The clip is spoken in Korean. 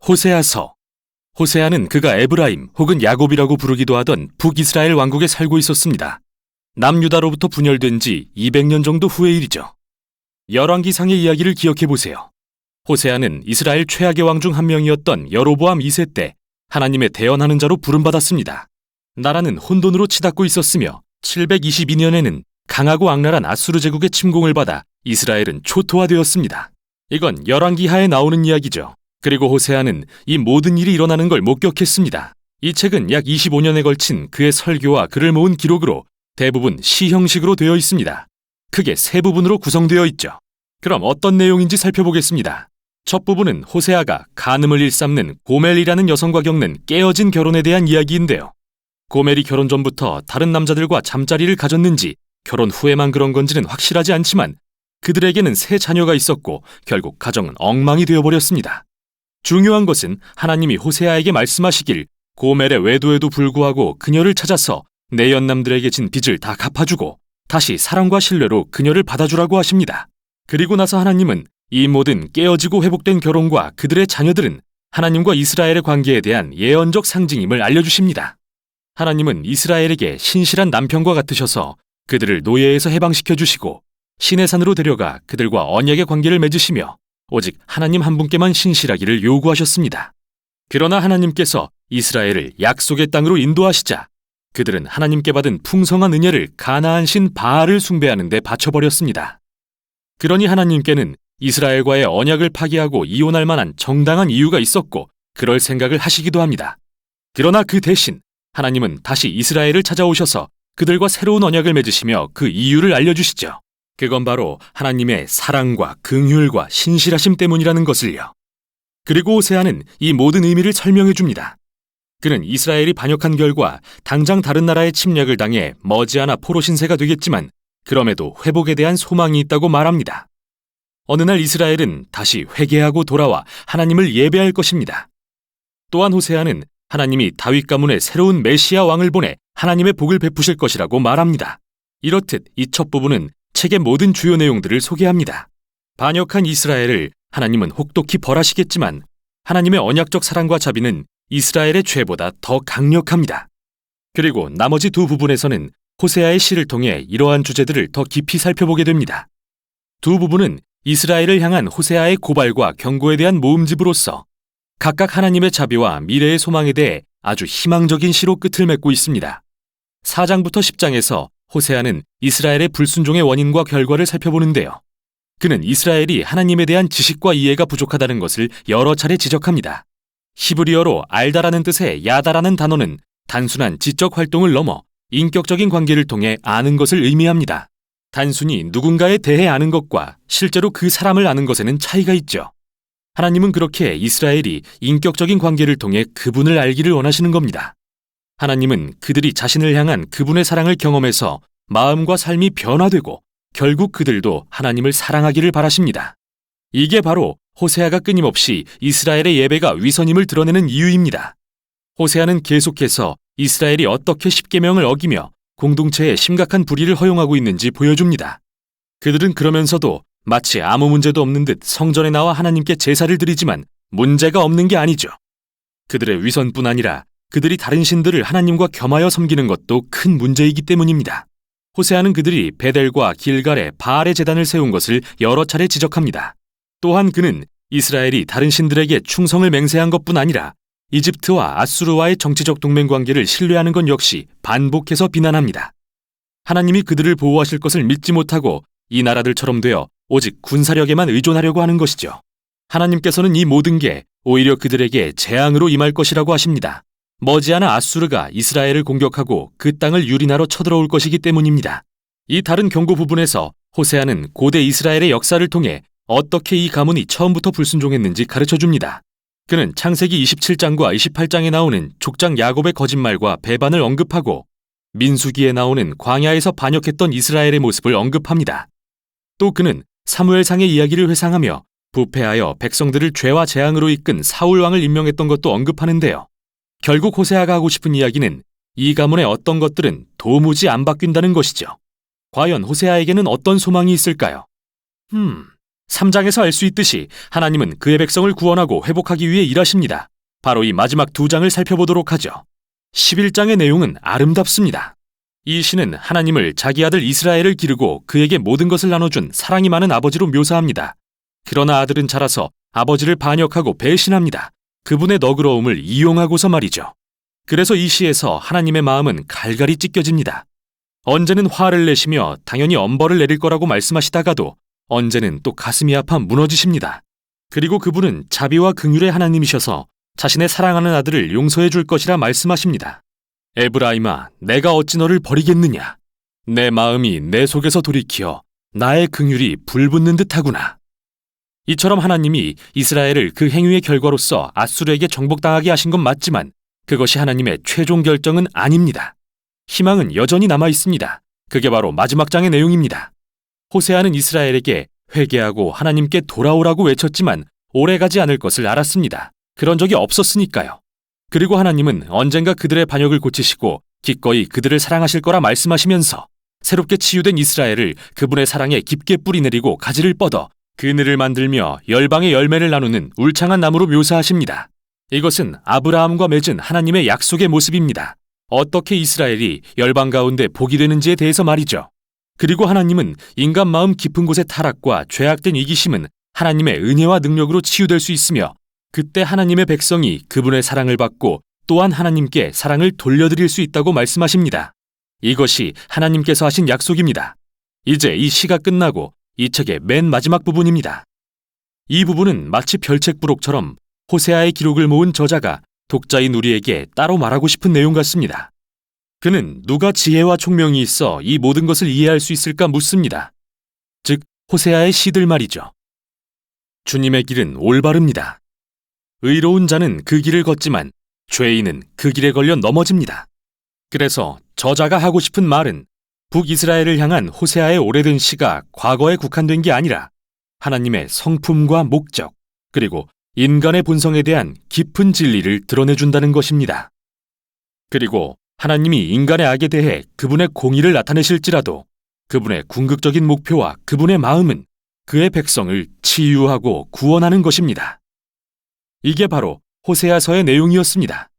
호세아서. 호세아는 그가 에브라임 혹은 야곱이라고 부르기도 하던 북이스라엘 왕국에 살고 있었습니다. 남유다로부터 분열된 지 200년 정도 후의 일이죠. 열왕기상의 이야기를 기억해 보세요. 호세아는 이스라엘 최악의 왕 중 한 명이었던 여로보암 2세 때 하나님의 대언하는 자로 부름받았습니다. 나라는 혼돈으로 치닫고 있었으며 722년에는 강하고 악랄한 아수르 제국의 침공을 받아 이스라엘은 초토화되었습니다. 이건 열왕기하에 나오는 이야기죠. 그리고 호세아는 이 모든 일이 일어나는 걸 목격했습니다. 이 책은 약 25년에 걸친 그의 설교와 글을 모은 기록으로 대부분 시 형식으로 되어 있습니다. 크게 세 부분으로 구성되어 있죠. 그럼 어떤 내용인지 살펴보겠습니다. 첫 부분은 호세아가 간음을 일삼는 고멜이라는 여성과 겪는 깨어진 결혼에 대한 이야기인데요. 고멜이 결혼 전부터 다른 남자들과 잠자리를 가졌는지 결혼 후에만 그런 건지는 확실하지 않지만 그들에게는 세 자녀가 있었고 결국 가정은 엉망이 되어버렸습니다. 중요한 것은 하나님이 호세아에게 말씀하시길 고멜의 외도에도 불구하고 그녀를 찾아서 내 연남들에게 진 빚을 다 갚아주고 다시 사랑과 신뢰로 그녀를 받아주라고 하십니다. 그리고 나서 하나님은 이 모든 깨어지고 회복된 결혼과 그들의 자녀들은 하나님과 이스라엘의 관계에 대한 예언적 상징임을 알려주십니다. 하나님은 이스라엘에게 신실한 남편과 같으셔서 그들을 노예에서 해방시켜 주시고 시내산으로 데려가 그들과 언약의 관계를 맺으시며 오직 하나님 한 분께만 신실하기를 요구하셨습니다. 그러나 하나님께서 이스라엘을 약속의 땅으로 인도하시자 그들은 하나님께 받은 풍성한 은혜를 가나안 신 바알을 숭배하는 데 바쳐버렸습니다. 그러니 하나님께는 이스라엘과의 언약을 파기하고 이혼할 만한 정당한 이유가 있었고 그럴 생각을 하시기도 합니다. 그러나 그 대신 하나님은 다시 이스라엘을 찾아오셔서 그들과 새로운 언약을 맺으시며 그 이유를 알려주시죠. 그건 바로 하나님의 사랑과 긍휼과 신실하심 때문이라는 것을요. 그리고 호세아는 이 모든 의미를 설명해 줍니다. 그는 이스라엘이 반역한 결과 당장 다른 나라의 침략을 당해 머지않아 포로 신세가 되겠지만 그럼에도 회복에 대한 소망이 있다고 말합니다. 어느 날 이스라엘은 다시 회개하고 돌아와 하나님을 예배할 것입니다. 또한 호세아는 하나님이 다윗 가문에 새로운 메시아 왕을 보내 하나님의 복을 베푸실 것이라고 말합니다. 이렇듯 이 첫 부분은 책의 모든 주요 내용들을 소개합니다. 반역한 이스라엘을 하나님은 혹독히 벌하시겠지만 하나님의 언약적 사랑과 자비는 이스라엘의 죄보다 더 강력합니다. 그리고 나머지 두 부분에서는 호세아의 시를 통해 이러한 주제들을 더 깊이 살펴보게 됩니다. 두 부분은 이스라엘을 향한 호세아의 고발과 경고에 대한 모음집으로서 각각 하나님의 자비와 미래의 소망에 대해 아주 희망적인 시로 끝을 맺고 있습니다. 4장부터 10장에서 호세아는 이스라엘의 불순종의 원인과 결과를 살펴보는데요. 그는 이스라엘이 하나님에 대한 지식과 이해가 부족하다는 것을 여러 차례 지적합니다. 히브리어로 알다라는 뜻의 야다라는 단어는 단순한 지적 활동을 넘어 인격적인 관계를 통해 아는 것을 의미합니다. 단순히 누군가에 대해 아는 것과 실제로 그 사람을 아는 것에는 차이가 있죠. 하나님은 그렇게 이스라엘이 인격적인 관계를 통해 그분을 알기를 원하시는 겁니다. 하나님은 그들이 자신을 향한 그분의 사랑을 경험해서 마음과 삶이 변화되고 결국 그들도 하나님을 사랑하기를 바라십니다. 이게 바로 호세아가 끊임없이 이스라엘의 예배가 위선임을 드러내는 이유입니다. 호세아는 계속해서 이스라엘이 어떻게 십계명을 어기며 공동체에 심각한 불의를 허용하고 있는지 보여줍니다. 그들은 그러면서도 마치 아무 문제도 없는 듯 성전에 나와 하나님께 제사를 드리지만 문제가 없는 게 아니죠. 그들의 위선뿐 아니라 그들이 다른 신들을 하나님과 겸하여 섬기는 것도 큰 문제이기 때문입니다. 호세아는 그들이 베델과 길갈에 바알의 제단을 세운 것을 여러 차례 지적합니다. 또한 그는 이스라엘이 다른 신들에게 충성을 맹세한 것뿐 아니라 이집트와 아수르와의 정치적 동맹 관계를 신뢰하는 것 역시 반복해서 비난합니다. 하나님이 그들을 보호하실 것을 믿지 못하고 이 나라들처럼 되어 오직 군사력에만 의존하려고 하는 것이죠. 하나님께서는 이 모든 게 오히려 그들에게 재앙으로 임할 것이라고 하십니다. 머지않아 아수르가 이스라엘을 공격하고 그 땅을 유린하러 쳐들어올 것이기 때문입니다. 이 다른 경고 부분에서 호세아는 고대 이스라엘의 역사를 통해 어떻게 이 가문이 처음부터 불순종했는지 가르쳐줍니다. 그는 창세기 27장과 28장에 나오는 족장 야곱의 거짓말과 배반을 언급하고 민수기에 나오는 광야에서 반역했던 이스라엘의 모습을 언급합니다. 또 그는 사무엘상의 이야기를 회상하며 부패하여 백성들을 죄와 재앙으로 이끈 사울 왕을 임명했던 것도 언급하는데요. 결국 호세아가 하고 싶은 이야기는 이 가문의 어떤 것들은 도무지 안 바뀐다는 것이죠. 과연 호세아에게는 어떤 소망이 있을까요? 3장에서 알 수 있듯이 하나님은 그의 백성을 구원하고 회복하기 위해 일하십니다. 바로 이 마지막 2장을 살펴보도록 하죠. 11장의 내용은 아름답습니다. 이 시는 하나님을 자기 아들 이스라엘을 기르고 그에게 모든 것을 나눠준 사랑이 많은 아버지로 묘사합니다. 그러나 아들은 자라서 아버지를 반역하고 배신합니다. 그분의 너그러움을 이용하고서 말이죠. 그래서 이 시에서 하나님의 마음은 갈갈이 찢겨집니다. 언제는 화를 내시며 당연히 엄벌을 내릴 거라고 말씀하시다가도 언제는 또 가슴이 아파 무너지십니다. 그리고 그분은 자비와 긍휼의 하나님이셔서 자신의 사랑하는 아들을 용서해 줄 것이라 말씀하십니다. 에브라임아, 내가 어찌 너를 버리겠느냐? 내 마음이 내 속에서 돌이키어 나의 긍휼이 불붙는 듯하구나. 이처럼 하나님이 이스라엘을 그 행위의 결과로서 앗수르에게 정복당하게 하신 건 맞지만 그것이 하나님의 최종 결정은 아닙니다. 희망은 여전히 남아 있습니다. 그게 바로 마지막 장의 내용입니다. 호세아는 이스라엘에게 회개하고 하나님께 돌아오라고 외쳤지만 오래가지 않을 것을 알았습니다. 그런 적이 없었으니까요. 그리고 하나님은 언젠가 그들의 반역을 고치시고 기꺼이 그들을 사랑하실 거라 말씀하시면서 새롭게 치유된 이스라엘을 그분의 사랑에 깊게 뿌리내리고 가지를 뻗어 그늘을 만들며 열방의 열매를 나누는 울창한 나무로 묘사하십니다. 이것은 아브라함과 맺은 하나님의 약속의 모습입니다. 어떻게 이스라엘이 열방 가운데 복이 되는지에 대해서 말이죠. 그리고 하나님은 인간 마음 깊은 곳의 타락과 죄악된 이기심은 하나님의 은혜와 능력으로 치유될 수 있으며 그때 하나님의 백성이 그분의 사랑을 받고 또한 하나님께 사랑을 돌려드릴 수 있다고 말씀하십니다. 이것이 하나님께서 하신 약속입니다. 이제 이 시가 끝나고 이 책의 맨 마지막 부분입니다. 이 부분은 마치 별책부록처럼 호세아의 기록을 모은 저자가 독자인 우리에게 따로 말하고 싶은 내용 같습니다. 그는 누가 지혜와 총명이 있어 이 모든 것을 이해할 수 있을까 묻습니다. 즉, 호세아의 시들 말이죠. 주님의 길은 올바릅니다. 의로운 자는 그 길을 걷지만 죄인은 그 길에 걸려 넘어집니다. 그래서 저자가 하고 싶은 말은 북이스라엘을 향한 호세아의 오래된 시가 과거에 국한된 게 아니라 하나님의 성품과 목적, 그리고 인간의 본성에 대한 깊은 진리를 드러내준다는 것입니다. 그리고 하나님이 인간의 악에 대해 그분의 공의를 나타내실지라도 그분의 궁극적인 목표와 그분의 마음은 그의 백성을 치유하고 구원하는 것입니다. 이게 바로 호세아서의 내용이었습니다.